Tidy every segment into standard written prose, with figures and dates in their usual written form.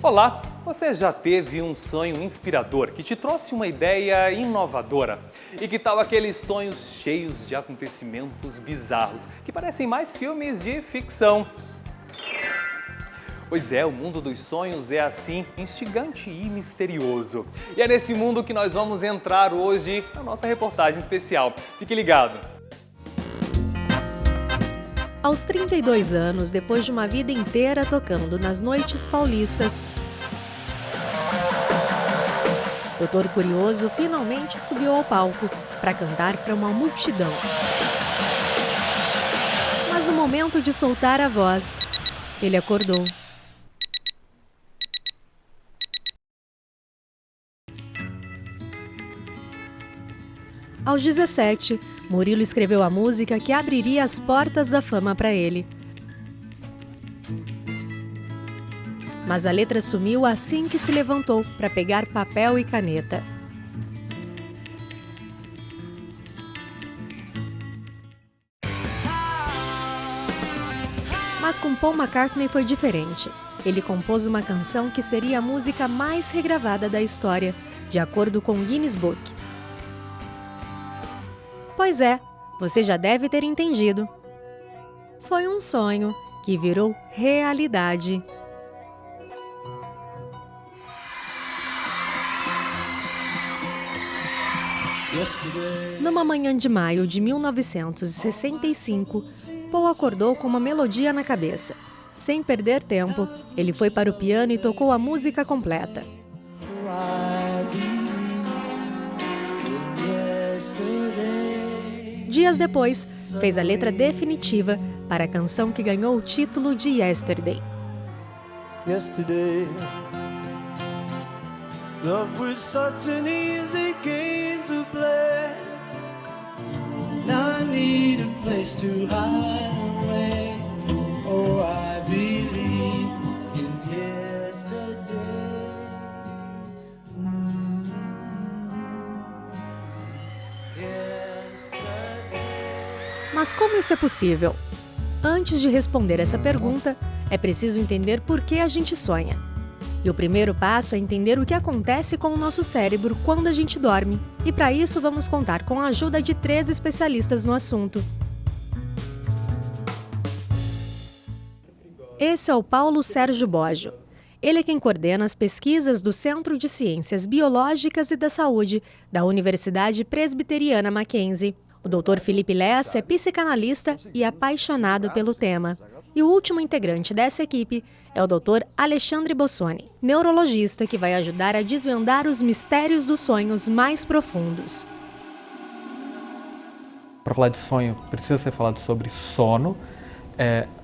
Olá! Você já teve um sonho inspirador que te trouxe uma ideia inovadora? E que tal aqueles sonhos cheios de acontecimentos bizarros que parecem mais filmes de ficção? Pois é, o mundo dos sonhos é assim, instigante e misterioso. E é nesse mundo que nós vamos entrar hoje na nossa reportagem especial. Fique ligado! Aos 32 anos, depois de uma vida inteira tocando nas noites paulistas, Doutor Curioso finalmente subiu ao palco para cantar para uma multidão. Mas no momento de soltar a voz, ele acordou. Aos 17, Murilo escreveu a música que abriria as portas da fama para ele. Mas a letra sumiu assim que se levantou para pegar papel e caneta. Mas com Paul McCartney foi diferente. Ele compôs uma canção que seria a música mais regravada da história, de acordo com o Guinness Book. Pois é, você já deve ter entendido. Foi um sonho que virou realidade. Numa manhã de maio de 1965, Paul acordou com uma melodia na cabeça. Sem perder tempo, ele foi para o piano e tocou a música completa. Dias depois, fez a letra definitiva para a canção que ganhou o título de Yesterday. Yesterday, love was such an easy game to play. Now I need a place to hide away. Oh, I believe in yesterday. Mas como isso é possível? Antes de responder essa pergunta, é preciso entender por que a gente sonha. E o primeiro passo é entender o que acontece com o nosso cérebro quando a gente dorme. E para isso vamos contar com a ajuda de 3 especialistas no assunto. Esse é o Paulo Sérgio Boggio. Ele é quem coordena as pesquisas do Centro de Ciências Biológicas e da Saúde da Universidade Presbiteriana Mackenzie. O Dr. Felipe Lessa é psicanalista e apaixonado pelo tema. E o último integrante dessa equipe é o Dr. Alexandre Bossoni, neurologista que vai ajudar a desvendar os mistérios dos sonhos mais profundos. Para falar de sonho, precisa ser falado sobre sono,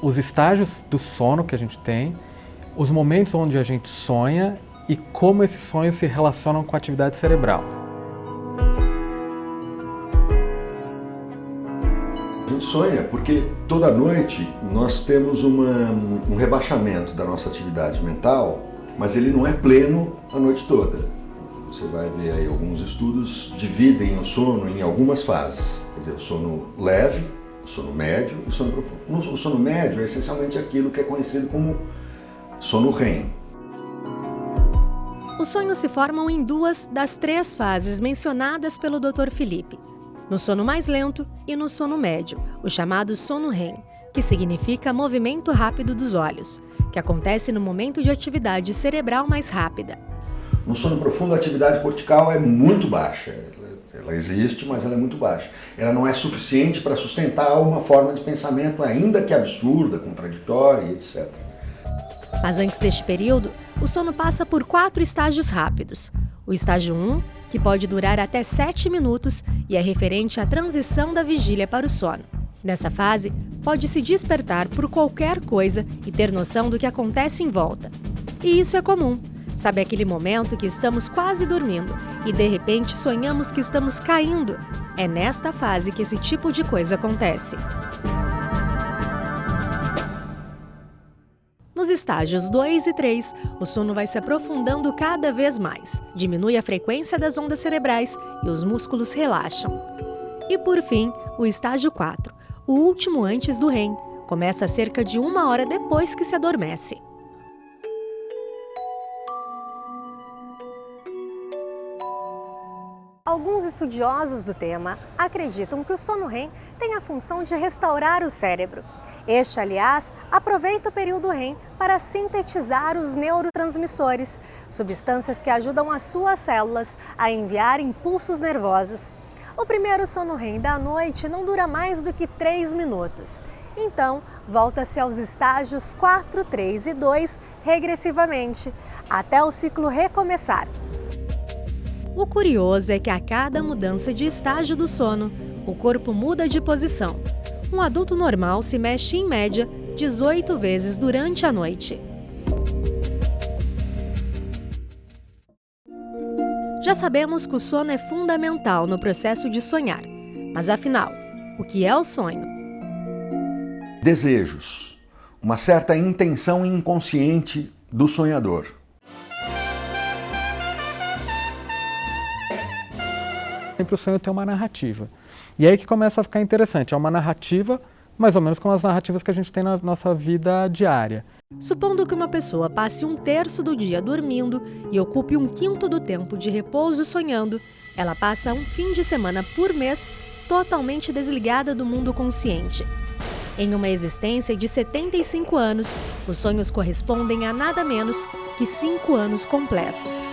os estágios do sono que a gente tem, os momentos onde a gente sonha e como esses sonhos se relacionam com a atividade cerebral. A gente sonha porque toda noite nós temos um rebaixamento da nossa atividade mental, mas ele não é pleno a noite toda. Você vai ver aí alguns estudos dividem o sono em algumas fases, quer dizer, o sono leve, o sono médio e o sono profundo. O sono médio é essencialmente aquilo que é conhecido como sono REM. Os sonhos se formam em 2 das 3 fases mencionadas pelo Dr. Felipe. No sono mais lento e no sono médio, o chamado sono REM, que significa movimento rápido dos olhos, que acontece no momento de atividade cerebral mais rápida. No sono profundo, a atividade cortical é muito baixa. Ela existe, mas ela é muito baixa. Ela não é suficiente para sustentar uma forma de pensamento, ainda que absurda, contraditória, etc. Mas antes deste período, o sono passa por 4 estágios rápidos. O estágio 1, que pode durar até 7 minutos e é referente à transição da vigília para o sono. Nessa fase, pode-se despertar por qualquer coisa e ter noção do que acontece em volta. E isso é comum. Sabe aquele momento que estamos quase dormindo e de repente sonhamos que estamos caindo? É nesta fase que esse tipo de coisa acontece. Nos estágios 2 e 3, o sono vai se aprofundando cada vez mais, diminui a frequência das ondas cerebrais e os músculos relaxam. E por fim, o estágio 4, o último antes do REM, começa cerca de 1 hora depois que se adormece. Alguns estudiosos do tema acreditam que o sono REM tem a função de restaurar o cérebro. Este, aliás, aproveita o período REM para sintetizar os neurotransmissores, substâncias que ajudam as suas células a enviar impulsos nervosos. O primeiro sono REM da noite não dura mais do que 3 minutos. Então, volta-se aos estágios 4, 3 e 2 regressivamente, até o ciclo recomeçar. O curioso é que a cada mudança de estágio do sono, o corpo muda de posição. Um adulto normal se mexe em média 18 vezes durante a noite. Já sabemos que o sono é fundamental no processo de sonhar. Mas afinal, o que é o sonho? Desejos, uma certa intenção inconsciente do sonhador. Sempre o sonho tem uma narrativa. E aí que começa a ficar interessante. É uma narrativa mais ou menos como as narrativas que a gente tem na nossa vida diária. Supondo que uma pessoa passe 1/3 do dia dormindo e ocupe 1/5 do tempo de repouso sonhando, ela passa um fim de semana por mês totalmente desligada do mundo consciente. Em uma existência de 75 anos, os sonhos correspondem a nada menos que 5 anos completos.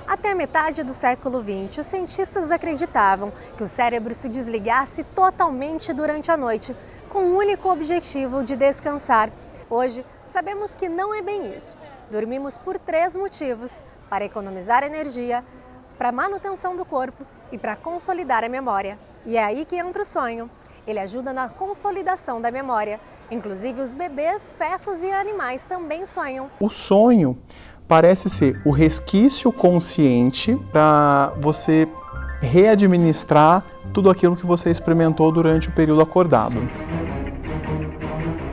Até a metade do século XX, os cientistas acreditavam que o cérebro se desligasse totalmente durante a noite, com o único objetivo de descansar. Hoje, sabemos que não é bem isso. Dormimos por 3 motivos: para economizar energia, para manutenção do corpo e para consolidar a memória. E é aí que entra o sonho. Ele ajuda na consolidação da memória. Inclusive, os bebês, fetos e animais também sonham. O sonho parece ser o resquício consciente para você readministrar tudo aquilo que você experimentou durante o período acordado.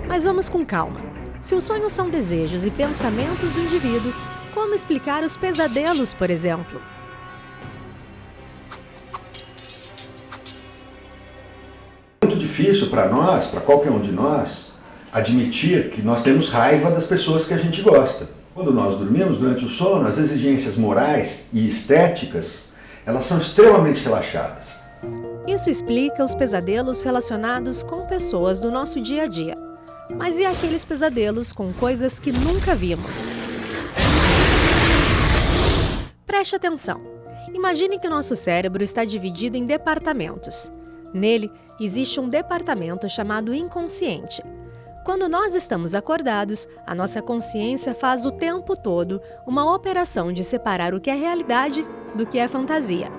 Mas vamos com calma. Se os sonhos são desejos e pensamentos do indivíduo, como explicar os pesadelos, por exemplo? É muito difícil para nós, para qualquer um de nós, admitir que nós temos raiva das pessoas que a gente gosta. Quando nós dormimos durante o sono, as exigências morais e estéticas, elas são extremamente relaxadas. Isso explica os pesadelos relacionados com pessoas do nosso dia a dia. Mas e aqueles pesadelos com coisas que nunca vimos? Preste atenção. Imagine que o nosso cérebro está dividido em departamentos. Nele, existe um departamento chamado inconsciente. Quando nós estamos acordados, a nossa consciência faz o tempo todo uma operação de separar o que é realidade do que é fantasia.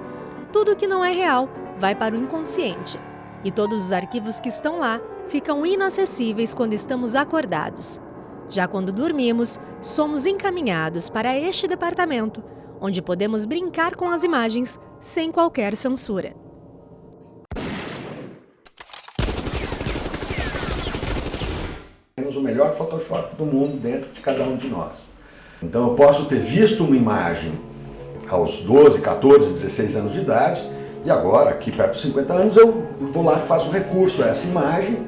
Tudo que não é real vai para o inconsciente, e todos os arquivos que estão lá ficam inacessíveis quando estamos acordados. Já quando dormimos, somos encaminhados para este departamento, onde podemos brincar com as imagens sem qualquer censura. Temos o melhor Photoshop do mundo dentro de cada um de nós. Então eu posso ter visto uma imagem aos 12, 14, 16 anos de idade e agora, aqui perto dos 50 anos, eu vou lá e faço recurso a essa imagem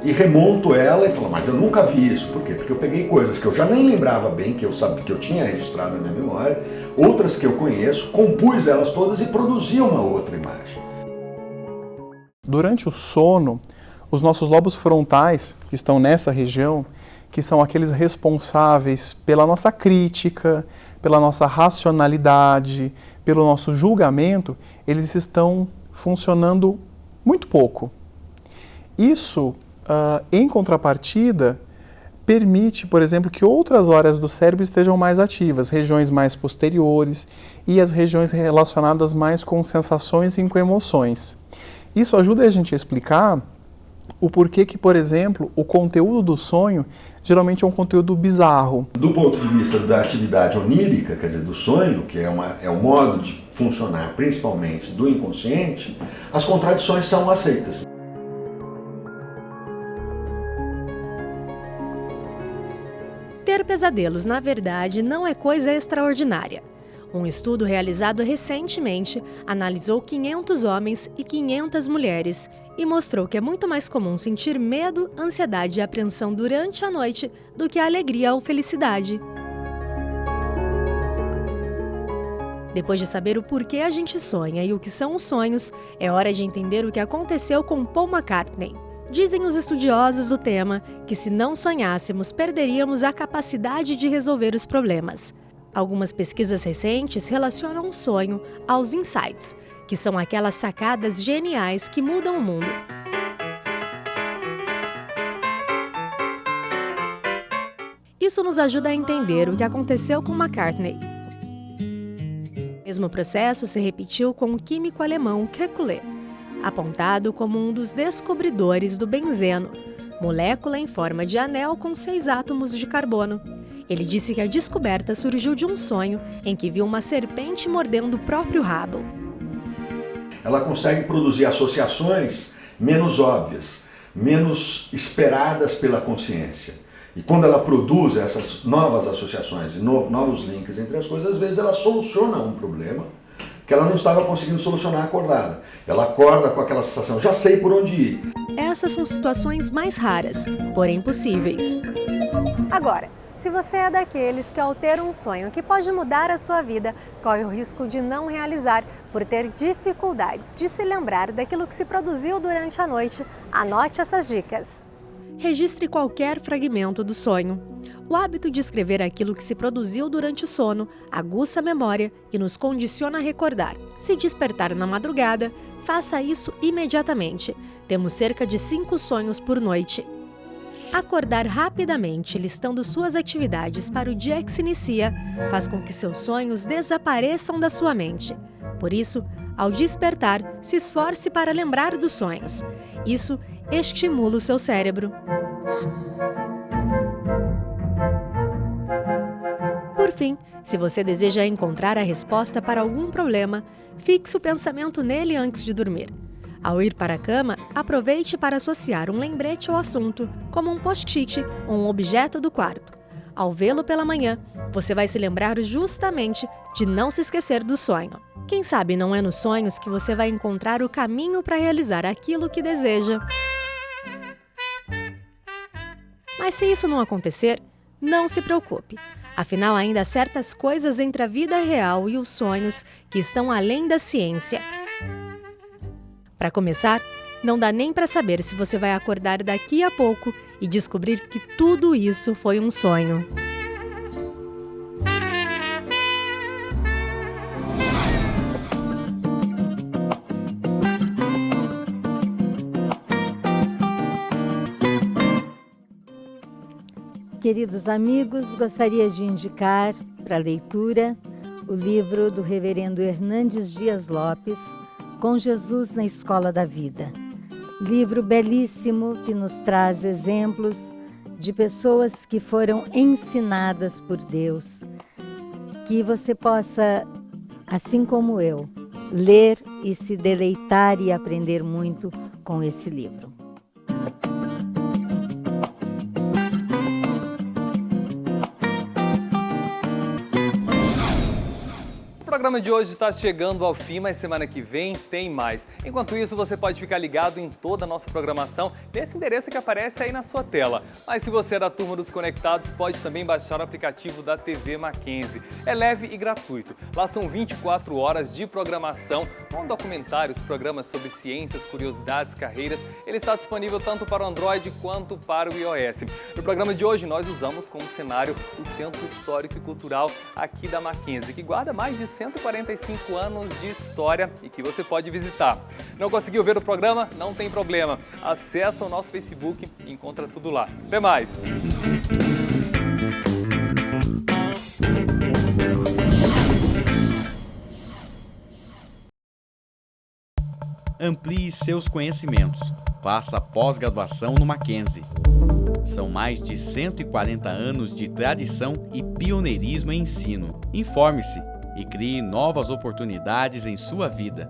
e remonto ela e falo, mas eu nunca vi isso. Por quê? Porque eu peguei coisas que eu já nem lembrava bem, que eu sabia que eu tinha registrado na minha memória, outras que eu conheço, compus elas todas e produzi uma outra imagem. Durante o sono, os nossos lobos frontais, que estão nessa região, que são aqueles responsáveis pela nossa crítica, pela nossa racionalidade, pelo nosso julgamento, eles estão funcionando muito pouco. Isso, em contrapartida, permite, por exemplo, que outras áreas do cérebro estejam mais ativas, regiões mais posteriores e as regiões relacionadas mais com sensações e com emoções. Isso ajuda a gente a explicar o porquê que, por exemplo, o conteúdo do sonho geralmente é um conteúdo bizarro. Do ponto de vista da atividade onírica, quer dizer, do sonho, que é o modo de funcionar principalmente do inconsciente, as contradições são aceitas. pesadelos, na verdade, não é coisa extraordinária. Um estudo realizado recentemente analisou 500 homens e 500 mulheres e mostrou que é muito mais comum sentir medo, ansiedade e apreensão durante a noite do que a alegria ou felicidade. Depois de saber o porquê a gente sonha e o que são os sonhos, é hora de entender o que aconteceu com Paul McCartney. Dizem os estudiosos do tema que se não sonhássemos, perderíamos a capacidade de resolver os problemas. Algumas pesquisas recentes relacionam o sonho aos insights, que são aquelas sacadas geniais que mudam o mundo. Isso nos ajuda a entender o que aconteceu com McCartney. O mesmo processo se repetiu com o químico alemão Kekulé, apontado como um dos descobridores do benzeno, molécula em forma de anel com 6 átomos de carbono. Ele disse que a descoberta surgiu de um sonho em que viu uma serpente mordendo o próprio rabo. Ela consegue produzir associações menos óbvias, menos esperadas pela consciência. E quando ela produz essas novas associações e novos links entre as coisas, às vezes ela soluciona um problema que ela não estava conseguindo solucionar acordada. Ela acorda com aquela sensação, já sei por onde ir. Essas são situações mais raras, porém possíveis. Agora, se você é daqueles que ao ter um sonho que pode mudar a sua vida, corre o risco de não realizar por ter dificuldades de se lembrar daquilo que se produziu durante a noite, anote essas dicas. Registre qualquer fragmento do sonho. O hábito de escrever aquilo que se produziu durante o sono aguça a memória e nos condiciona a recordar. Se despertar na madrugada, faça isso imediatamente. Temos cerca de 5 sonhos por noite. Acordar rapidamente, listando suas atividades para o dia que se inicia, faz com que seus sonhos desapareçam da sua mente. Por isso, ao despertar, se esforce para lembrar dos sonhos. Isso estimula o seu cérebro. Por fim, se você deseja encontrar a resposta para algum problema, fixe o pensamento nele antes de dormir. Ao ir para a cama, aproveite para associar um lembrete ao assunto, como um post-it ou um objeto do quarto. Ao vê-lo pela manhã, você vai se lembrar justamente de não se esquecer do sonho. Quem sabe não é nos sonhos que você vai encontrar o caminho para realizar aquilo que deseja. Mas se isso não acontecer, não se preocupe. Afinal, ainda há certas coisas entre a vida real e os sonhos que estão além da ciência. Para começar, não dá nem para saber se você vai acordar daqui a pouco e descobrir que tudo isso foi um sonho. Queridos amigos, gostaria de indicar para a leitura o livro do Reverendo Hernandes Dias Lopes, Com Jesus na Escola da Vida. Livro belíssimo que nos traz exemplos de pessoas que foram ensinadas por Deus. Que você possa, assim como eu, ler e se deleitar e aprender muito com esse livro. O programa de hoje está chegando ao fim, mas semana que vem tem mais. Enquanto isso, você pode ficar ligado em toda a nossa programação nesse endereço que aparece aí na sua tela. Mas se você é da turma dos conectados, pode também baixar o aplicativo da TV Mackenzie. É leve e gratuito. Lá são 24 horas de programação, com documentários, programas sobre ciências, curiosidades, carreiras. Ele está disponível tanto para o Android quanto para o iOS. No programa de hoje, nós usamos como cenário o Centro Histórico e Cultural aqui da Mackenzie, que guarda mais de 145 anos de história e que você pode visitar. Não conseguiu ver o programa? Não tem problema. Acesse o nosso Facebook e encontra tudo lá. Até mais! Amplie seus conhecimentos. Faça pós-graduação no Mackenzie. São mais de 140 anos de tradição e pioneirismo em ensino. Informe-se e crie novas oportunidades em sua vida.